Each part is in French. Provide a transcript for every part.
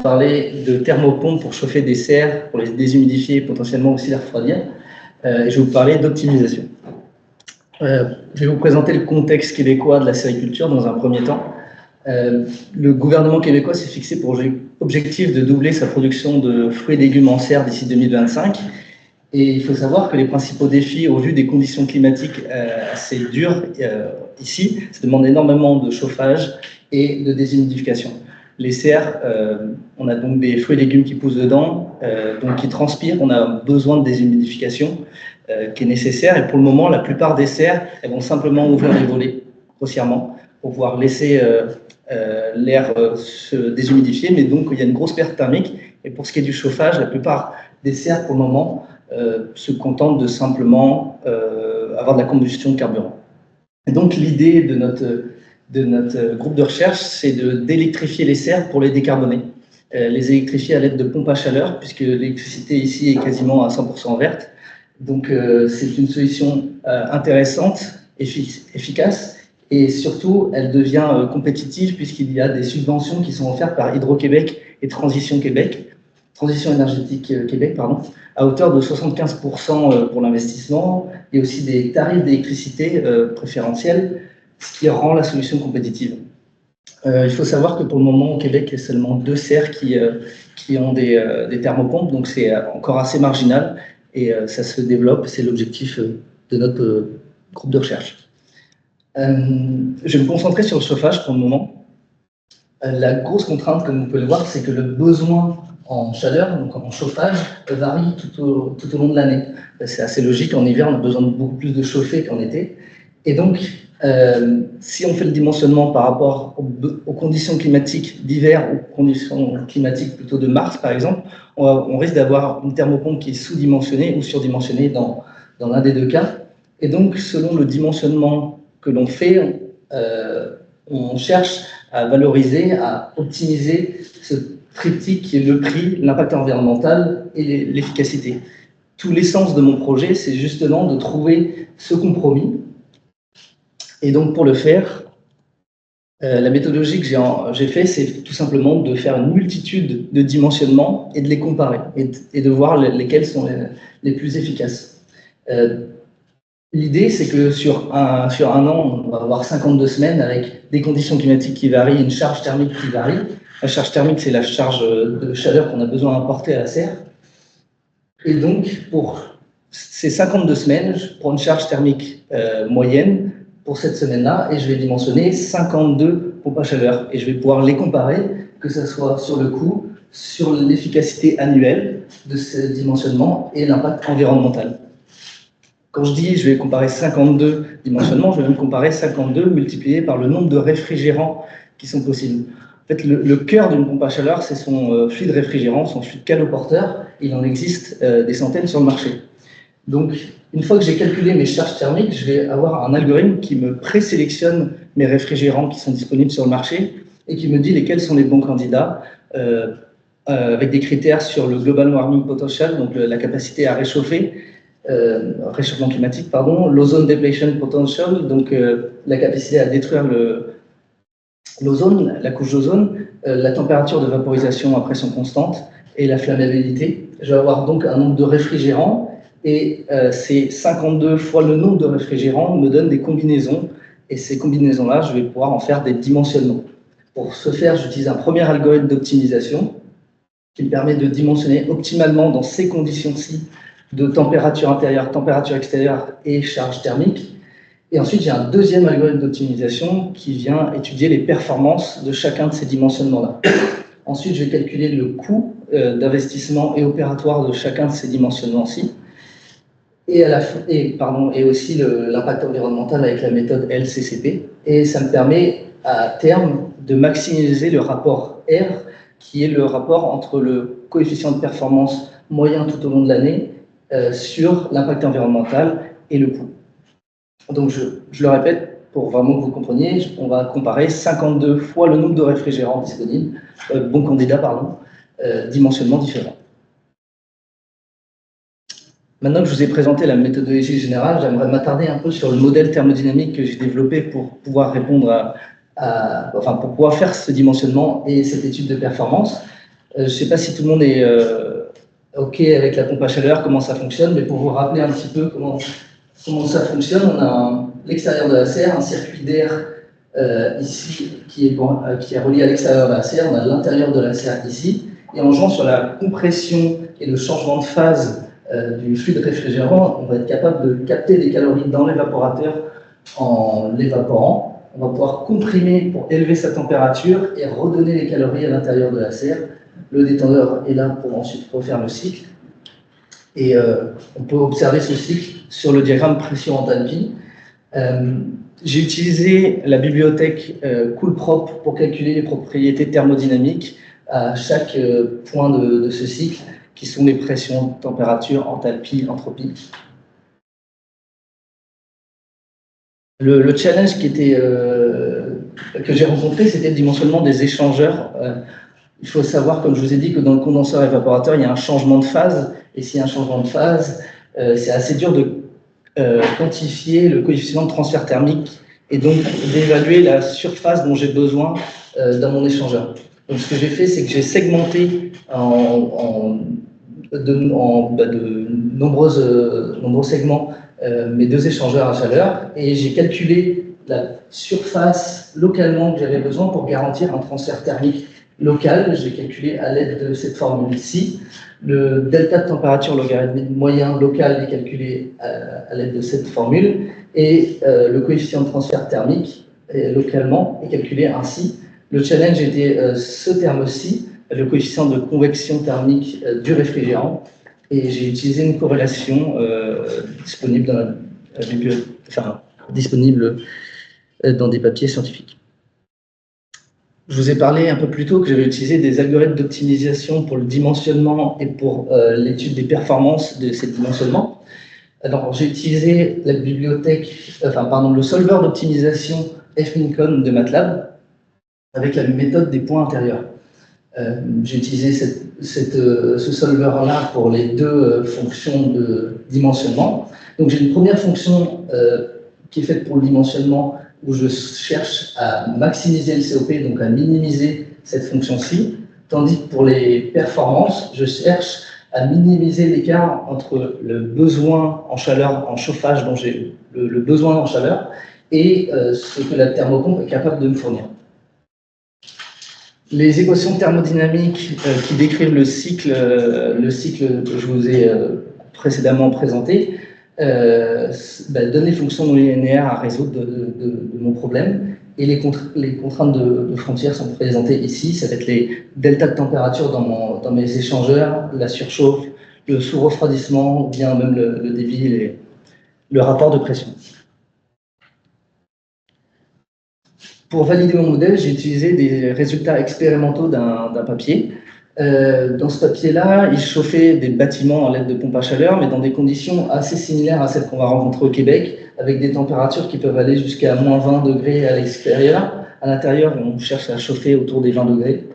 vous parler de thermopompes pour chauffer des serres, pour les déshumidifier et potentiellement aussi les refroidir. Et je vais vous parler d'optimisation. Je vais vous présenter le contexte québécois de la sériculture dans un premier temps. Le gouvernement québécois s'est fixé pour objectif de doubler sa production de fruits et légumes en serre d'ici 2025. Et il faut savoir que les principaux défis, au vu des conditions climatiques assez dures ici, ça demande énormément de chauffage et de déshumidification. Les serres, on a donc des fruits et légumes qui poussent dedans, donc qui transpirent, on a besoin de déshumidification qui est nécessaire. Et pour le moment, la plupart des serres, elles vont simplement ouvrir les volets, grossièrement, pour pouvoir laisser l'air se déshumidifier. Mais donc, il y a une grosse perte thermique. Et pour ce qui est du chauffage, la plupart des serres, pour le moment, se contentent de simplement avoir de la combustion de carburant. Et donc, l'idée de notre groupe de recherche, c'est d'électrifier les serres pour les décarboner. Les électrifier à l'aide de pompes à chaleur, puisque l'électricité ici est quasiment à 100% verte. Donc, c'est une solution intéressante, efficace, et surtout, elle devient compétitive, puisqu'il y a des subventions qui sont offertes par Hydro-Québec et Transition énergétique Québec, à hauteur de 75% pour l'investissement, et aussi des tarifs d'électricité préférentiels, ce qui rend la solution compétitive. Il faut savoir que pour le moment, au Québec, il y a seulement 2 serres qui ont des thermopompes, donc c'est encore assez marginal, et ça se développe, c'est l'objectif de notre groupe de recherche. Je vais me concentrer sur le chauffage pour le moment. La grosse contrainte, comme vous pouvez le voir, c'est que le besoin en chaleur, donc en chauffage, varie tout au long de l'année. C'est assez logique, en hiver, on a besoin de beaucoup plus de chauffer qu'en été. Et donc, si on fait le dimensionnement par rapport aux conditions climatiques d'hiver ou aux conditions climatiques plutôt de mars, par exemple, on risque d'avoir une thermopompe qui est sous-dimensionnée ou surdimensionnée dans l'un des 2 cas. Et donc, selon le dimensionnement que l'on fait, on cherche à valoriser, à optimiser ce triptyque qui est le prix, l'impact environnemental et l'efficacité. Tout l'essence de mon projet, c'est justement de trouver ce compromis. Et donc, pour le faire, la méthodologie que j'ai fait, c'est tout simplement de faire une multitude de dimensionnements et de les comparer et de voir lesquels sont les plus efficaces. L'idée, c'est que sur un an, on va avoir 52 semaines avec des conditions climatiques qui varient, une charge thermique qui varie. La charge thermique, c'est la charge de chaleur qu'on a besoin d'apporter à la serre. Et donc, pour ces 52 semaines, je prends une charge thermique moyenne pour cette semaine-là, et je vais dimensionner 52 pompes à chaleur. Et je vais pouvoir les comparer, que ce soit sur le coût, sur l'efficacité annuelle de ce dimensionnement et l'impact environnemental. Quand je dis je vais comparer 52 dimensionnements, je vais même comparer 52 multiplié par le nombre de réfrigérants qui sont possibles. En fait, le cœur d'une pompe à chaleur, c'est son fluide réfrigérant, son fluide caloporteur. Il en existe des centaines sur le marché. Donc, une fois que j'ai calculé mes charges thermiques, je vais avoir un algorithme qui me présélectionne mes réfrigérants qui sont disponibles sur le marché et qui me dit lesquels sont les bons candidats avec des critères sur le Global Warming Potential, donc la capacité à réchauffer, réchauffement climatique, l'ozone depletion potential, donc la capacité à détruire l'ozone, la couche d'ozone, la température de vaporisation à pression constante et la flammabilité. Je vais avoir donc un nombre de réfrigérants et ces 52 fois le nombre de réfrigérants me donnent des combinaisons et ces combinaisons-là, je vais pouvoir en faire des dimensionnements. Pour ce faire, j'utilise un premier algorithme d'optimisation qui me permet de dimensionner optimalement dans ces conditions-ci de température intérieure, température extérieure et charge thermique. Et ensuite, j'ai un deuxième algorithme d'optimisation qui vient étudier les performances de chacun de ces dimensionnements-là. Ensuite, je vais calculer le coût d'investissement et opératoire de chacun de ces dimensionnements-ci. Et aussi l'impact environnemental avec la méthode LCCP. Et ça me permet, à terme, de maximiser le rapport R, qui est le rapport entre le coefficient de performance moyen tout au long de l'année sur l'impact environnemental et le coût. Donc, je le répète, pour vraiment que vous compreniez, on va comparer 52 fois le nombre de réfrigérants disponibles, bons candidats, dimensionnements différents. Maintenant que je vous ai présenté la méthodologie générale, j'aimerais m'attarder un peu sur le modèle thermodynamique que j'ai développé pour pouvoir répondre pour pouvoir faire ce dimensionnement et cette étude de performance. Je ne sais pas si tout le monde est OK avec la pompe à chaleur, comment ça fonctionne, mais pour vous rappeler un petit peu comment ça fonctionne, on a l'extérieur de la serre, un circuit d'air ici qui est relié à l'extérieur de la serre, on a l'intérieur de la serre ici, et en jouant sur la compression et le changement de phase du fluide réfrigérant, on va être capable de capter des calories dans l'évaporateur en l'évaporant. On va pouvoir comprimer pour élever sa température et redonner les calories à l'intérieur de la serre. Le détendeur est là pour ensuite refaire le cycle. Et on peut observer ce cycle sur le diagramme pression-enthalpie. J'ai utilisé la bibliothèque CoolProp pour calculer les propriétés thermodynamiques à chaque point de ce cycle, qui sont les pressions, température, enthalpie, entropie. Le challenge que j'ai rencontré, c'était le dimensionnement des échangeurs. Il faut savoir, comme je vous ai dit, que dans le condenseur évaporateur, il y a un changement de phase. Et s'il y a un changement de phase, c'est assez dur de quantifier le coefficient de transfert thermique et donc d'évaluer la surface dont j'ai besoin dans mon échangeur. Donc ce que j'ai fait, c'est que j'ai segmenté de nombreux segments mes deux échangeurs à chaleur et j'ai calculé la surface localement que j'avais besoin pour garantir un transfert thermique local. J'ai calculé à l'aide de cette formule-ci. Le delta de température logarithmique moyen local est calculé à l'aide de cette formule et le coefficient de transfert thermique localement est calculé ainsi. Le challenge était ce terme-ci, le coefficient de convection thermique du réfrigérant, et j'ai utilisé une corrélation disponible dans la bibliothèque, enfin disponible dans des papiers scientifiques. Je vous ai parlé un peu plus tôt que j'avais utilisé des algorithmes d'optimisation pour le dimensionnement et pour l'étude des performances de ces dimensionnements. Alors, j'ai utilisé la bibliothèque, le solver d'optimisation FMINCON de MATLAB avec la méthode des points intérieurs. J'ai utilisé ce solver-là pour les deux fonctions de dimensionnement. Donc, j'ai une première fonction qui est faite pour le dimensionnement, où je cherche à maximiser le COP, donc à minimiser cette fonction-ci, tandis que pour les performances, je cherche à minimiser l'écart entre le besoin en chaleur, en chauffage, dont j'ai le besoin en chaleur, et ce que la thermopompe est capable de me fournir. Les équations thermodynamiques qui décrivent le cycle que je vous ai précédemment présenté, donner les fonctions non linéaires à résoudre de mon problème. Et les contraintes de frontières sont présentées ici. Ça va être les deltas de température dans mes échangeurs, la surchauffe, le sous-refroidissement, ou bien même le débit et le rapport de pression. Pour valider mon modèle, j'ai utilisé des résultats expérimentaux d'un papier. Dans ce papier-là, il chauffait des bâtiments à l'aide de pompes à chaleur, mais dans des conditions assez similaires à celles qu'on va rencontrer au Québec, avec des températures qui peuvent aller jusqu'à moins 20 degrés à l'extérieur. À l'intérieur, on cherche à chauffer autour des 20 degrés.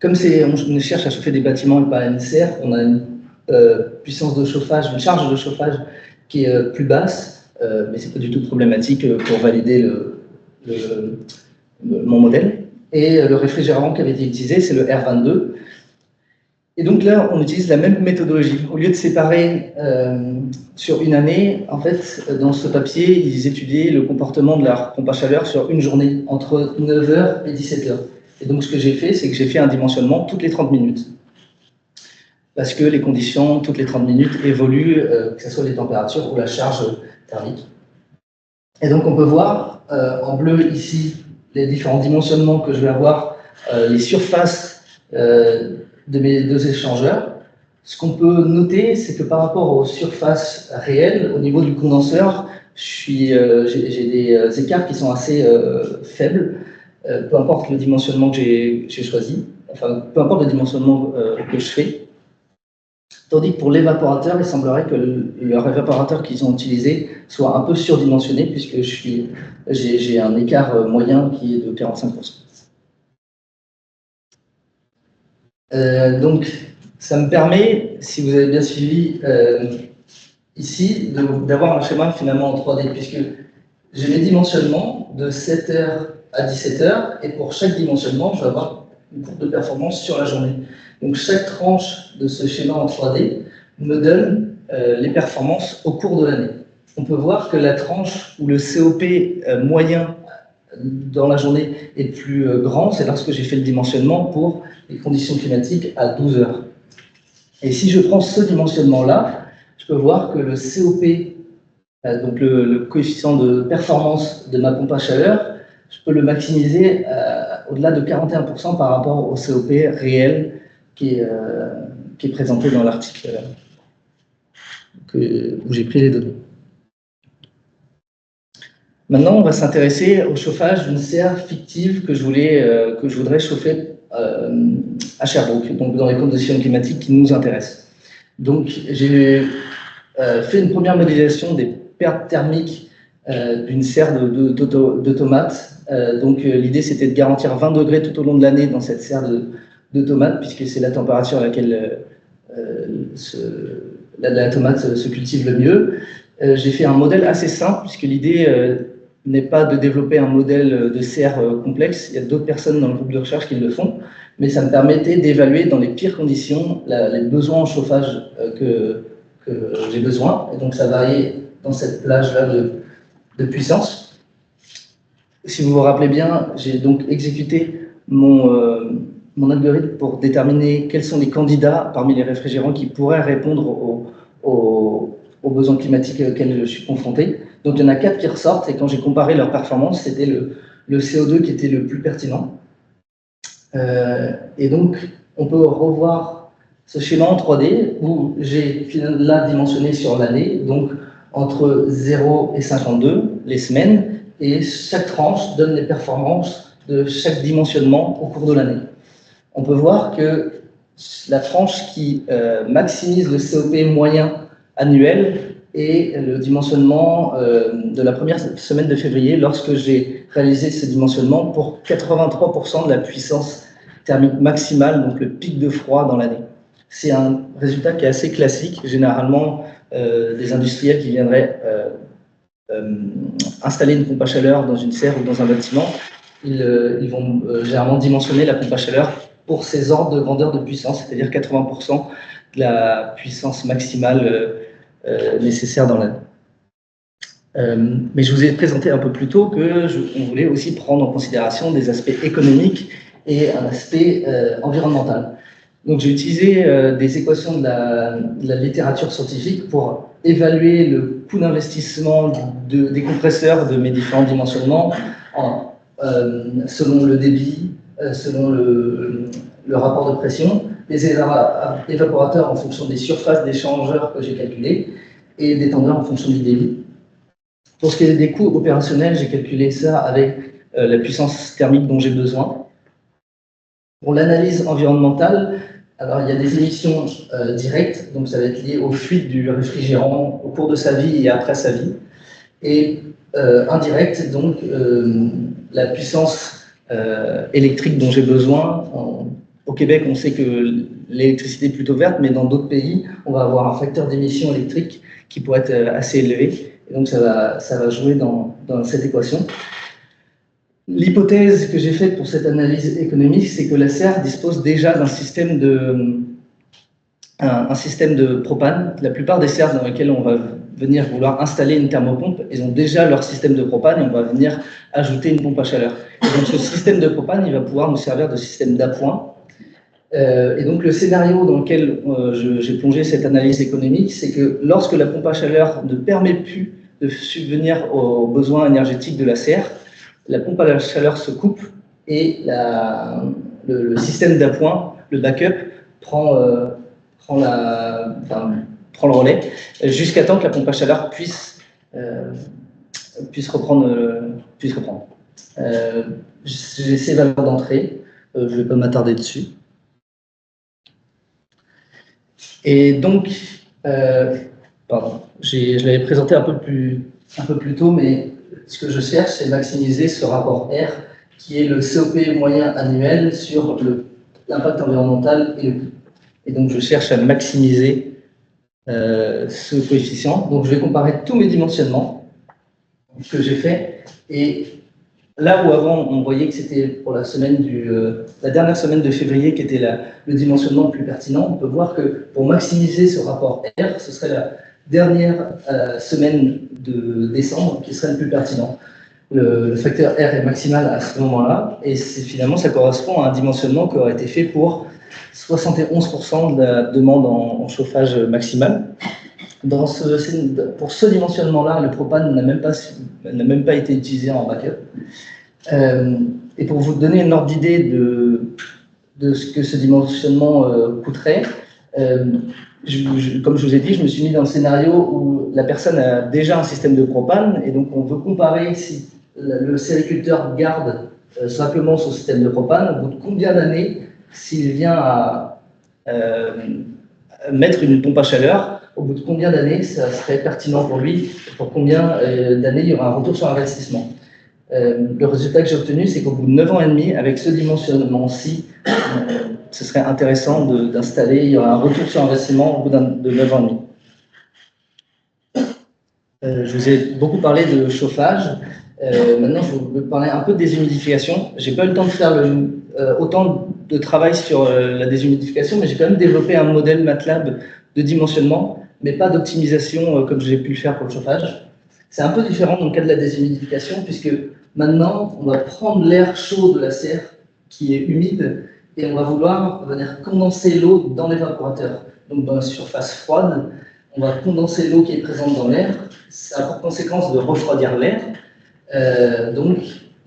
Comme on cherche à chauffer des bâtiments et pas une serre, on a une puissance de chauffage, une charge de chauffage qui est plus basse, mais ce n'est pas du tout problématique pour valider mon modèle. Et le réfrigérant qui avait été utilisé, c'est le R22. Et donc là, on utilise la même méthodologie. Au lieu de séparer sur une année, en fait, dans ce papier, ils étudiaient le comportement de la pompe à chaleur sur une journée, entre 9h et 17h. Et donc, ce que j'ai fait, c'est que j'ai fait un dimensionnement toutes les 30 minutes. Parce que les conditions, toutes les 30 minutes, évoluent, que ce soit les températures ou la charge thermique. Et donc, on peut voir en bleu ici les différents dimensionnements que je vais avoir, les surfaces de mes deux échangeurs. Ce qu'on peut noter, c'est que par rapport aux surfaces réelles, au niveau du condenseur, j'ai des écarts qui sont assez faibles, peu importe le dimensionnement que j'ai choisi, enfin, peu importe le dimensionnement que je fais. Tandis que pour l'évaporateur, il semblerait que leur évaporateur qu'ils ont utilisé soit un peu surdimensionné, puisque j'ai un écart moyen qui est de 45%. Donc, ça me permet, si vous avez bien suivi ici, d'avoir un schéma finalement en 3D, puisque j'ai les dimensionnements de 7h à 17h, et pour chaque dimensionnement, je vais avoir une courbe de performance sur la journée. Donc chaque tranche de ce schéma en 3D me donne les performances au cours de l'année. On peut voir que la tranche où le COP moyen dans la journée est le plus grand, c'est lorsque j'ai fait le dimensionnement pour les conditions climatiques à 12 heures. Et si je prends ce dimensionnement-là, je peux voir que le COP, donc le coefficient de performance de ma pompe à chaleur, je peux le maximiser au-delà de 41% par rapport au COP réel qui est présenté dans l'article où j'ai pris les données. Maintenant, on va s'intéresser au chauffage d'une serre fictive que je voudrais chauffer à Sherbrooke, donc dans les conditions climatiques qui nous intéressent. Donc, j'ai fait une première modélisation des pertes thermiques d'une serre de tomates. Donc, l'idée, c'était de garantir 20 degrés tout au long de l'année dans cette serre de tomates, puisque c'est la température à laquelle la tomate se cultive le mieux. J'ai fait un modèle assez simple, puisque l'idée n'est pas de développer un modèle de serre complexe. Il y a d'autres personnes dans le groupe de recherche qui le font, mais ça me permettait d'évaluer dans les pires conditions les besoins en chauffage que j'ai besoin. Et donc, ça variait dans cette plage-là de puissance. Si vous vous rappelez bien, j'ai donc exécuté mon algorithme pour déterminer quels sont les candidats parmi les réfrigérants qui pourraient répondre aux besoins climatiques auxquels je suis confronté. Donc il y en a 4 qui ressortent, et quand j'ai comparé leurs performances, c'était le CO2 qui était le plus pertinent. Et donc, on peut revoir ce schéma en 3D où j'ai là dimensionné sur l'année, donc entre 0 et 52 les semaines, et chaque tranche donne les performances de chaque dimensionnement au cours de l'année. On peut voir que la tranche qui maximise le COP moyen annuel et le dimensionnement de la première semaine de février, lorsque j'ai réalisé ce dimensionnement pour 83% de la puissance thermique maximale, donc le pic de froid dans l'année. C'est un résultat qui est assez classique. Généralement, des industriels qui viendraient installer une pompe à chaleur dans une serre ou dans un bâtiment, ils vont généralement dimensionner la pompe à chaleur pour ces ordres de grandeur de puissance, c'est-à-dire 80% de la puissance maximale nécessaire dans l'année. Mais je vous ai présenté un peu plus tôt qu'on voulait aussi prendre en considération des aspects économiques et un aspect environnemental. Donc j'ai utilisé des équations de la littérature scientifique pour évaluer le coût d'investissement des compresseurs de mes différents dimensionnements selon le débit, selon le rapport de pression, les évaporateurs en fonction des surfaces d'échangeurs que j'ai calculées et des tendeurs en fonction du débit. Pour ce qui est des coûts opérationnels, j'ai calculé ça avec la puissance thermique dont j'ai besoin. Pour l'analyse environnementale, alors il y a des émissions directes, donc ça va être lié aux fuites du réfrigérant au cours de sa vie et après sa vie, et indirectes, donc la puissance électrique dont j'ai besoin. Au Québec, on sait que l'électricité est plutôt verte, mais dans d'autres pays, on va avoir un facteur d'émission électrique qui pourrait être assez élevé, et donc ça va jouer dans cette équation. L'hypothèse que j'ai faite pour cette analyse économique, c'est que la serre dispose déjà d'un système un système de propane. La plupart des serres dans lesquelles on va venir vouloir installer une thermopompe, ils ont déjà leur système de propane et on va venir ajouter une pompe à chaleur. Et donc ce système de propane, il va pouvoir nous servir de système d'appoint. Et donc le scénario dans lequel j'ai plongé cette analyse économique, c'est que lorsque la pompe à chaleur ne permet plus de subvenir aux besoins énergétiques de la serre, la pompe à la chaleur se coupe et le système d'appoint, le backup, prend le relais jusqu'à temps que la pompe à chaleur puisse reprendre. J'ai ces valeurs d'entrée, je ne vais pas m'attarder dessus. Et donc, je l'avais présenté un peu plus tôt, mais ce que je cherche, c'est maximiser ce rapport R, qui est le COP moyen annuel sur l'impact environnemental et le coût. Et donc, je cherche à maximiser ce coefficient. Donc, je vais comparer tous mes dimensionnements que j'ai fait et là où avant on voyait que c'était pour la dernière semaine de février qui était le dimensionnement le plus pertinent, on peut voir que pour maximiser ce rapport R, ce serait la dernière semaine de décembre qui serait le plus pertinent. Le facteur R est maximal à ce moment-là, et finalement ça correspond à un dimensionnement qui aurait été fait pour 71% de la demande en chauffage maximal. Pour ce dimensionnement-là, le propane n'a même pas été utilisé en backup. Et pour vous donner une ordre d'idée de ce que ce dimensionnement coûterait, comme je vous ai dit, je me suis mis dans le scénario où la personne a déjà un système de propane, et donc on veut comparer si le sériculteur garde simplement son système de propane, au bout de combien d'années, s'il vient à mettre une pompe à chaleur, au bout de combien d'années ça serait pertinent pour lui, pour combien d'années il y aura un retour sur investissement. Le résultat que j'ai obtenu, c'est qu'au bout de 9 ans et demi, avec ce dimensionnement-ci, ce serait intéressant d'installer, il y aura un retour sur investissement au bout de 9 ans et demi. Je vous ai beaucoup parlé de chauffage. Maintenant, je vais vous parler un peu de déshumidification. Je n'ai pas eu le temps de faire autant de travail sur la déshumidification, mais j'ai quand même développé un modèle MATLAB de dimensionnement, mais pas d'optimisation comme j'ai pu le faire pour le chauffage. C'est un peu différent dans le cas de la déshumidification, puisque maintenant, on va prendre l'air chaud de la serre qui est humide et on va vouloir venir condenser l'eau dans l'évaporateur. Donc, dans la surface froide, on va condenser l'eau qui est présente dans l'air. Ça a pour conséquence de refroidir l'air. Donc,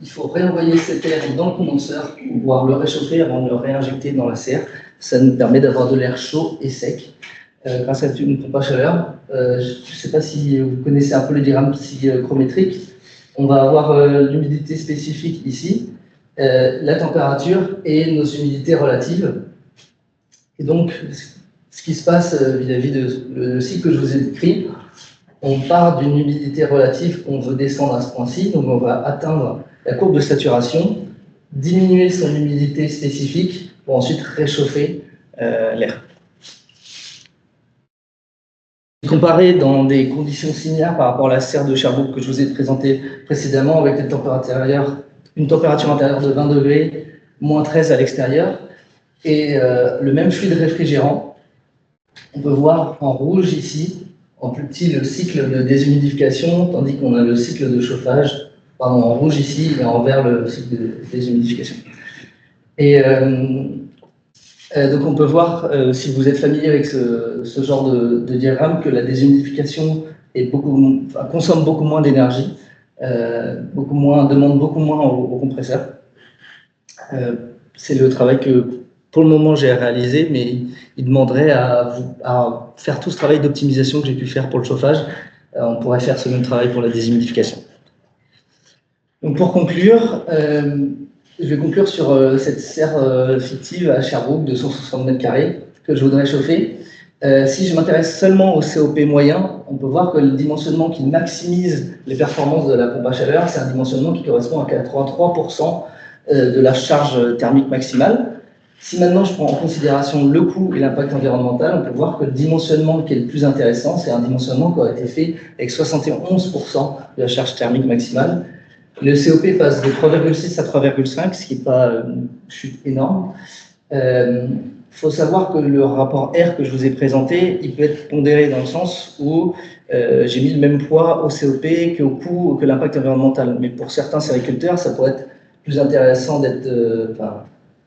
il faut réenvoyer cet air dans le condenseur pour pouvoir le réchauffer avant de le réinjecter dans la serre. Ça nous permet d'avoir de l'air chaud et sec grâce à une pompe à chaleur. Je ne sais pas si vous connaissez un peu le diagramme psychrométrique. On va avoir l'humidité spécifique ici, la température et nos humidités relatives. Et donc, ce qui se passe vis-à-vis de le cycle que je vous ai décrit, on part d'une humidité relative qu'on veut descendre à ce point-ci, donc on va atteindre la courbe de saturation, diminuer son humidité spécifique pour ensuite réchauffer l'air. Comparer dans des conditions similaires par rapport à la serre de Sherbrooke que je vous ai présentée précédemment avec une température intérieure de 20 degrés, moins 13 à l'extérieur, et le même fluide réfrigérant. On peut voir en rouge ici, en plus petit, le cycle de déshumidification, tandis qu'on a le cycle de chauffage, pardon, en rouge ici, et en vert le cycle de déshumidification. Et donc on peut voir, si vous êtes familier avec ce genre de diagramme, que la déshumidification consomme beaucoup moins d'énergie, demande beaucoup moins au compresseur. C'est le travail que, pour le moment, j'ai réalisé, mais il demanderait à faire tout ce travail d'optimisation que j'ai pu faire pour le chauffage. On pourrait faire ce même travail pour la déshumidification. Donc pour conclure, je vais conclure sur cette serre fictive à Sherbrooke de 160 mètres carrés que je voudrais chauffer. Si je m'intéresse seulement au COP moyen, on peut voir que le dimensionnement qui maximise les performances de la pompe à chaleur, c'est un dimensionnement qui correspond à 83% de la charge thermique maximale. Si maintenant je prends en considération le coût et l'impact environnemental, on peut voir que le dimensionnement qui est le plus intéressant, c'est un dimensionnement qui a été fait avec 71% de la charge thermique maximale. Le COP passe de 3,6 à 3,5, ce qui n'est pas une chute énorme. Il faut savoir que le rapport R que je vous ai présenté, il peut être pondéré dans le sens où j'ai mis le même poids au COP qu'au coût, que l'impact environnemental. Mais pour certains sériculteurs, ça pourrait être plus intéressant d'être,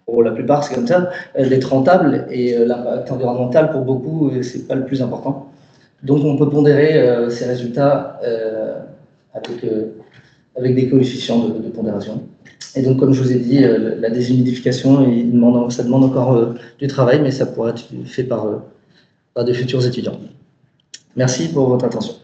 pour la plupart c'est comme ça, d'être rentable, et l'impact environnemental pour beaucoup, c'est pas le plus important. Donc on peut pondérer ces résultats avec des coefficients de pondération. Et donc, comme je vous ai dit, la déshumidification, ça demande encore du travail, mais ça pourra être fait par de futurs étudiants. Merci pour votre attention.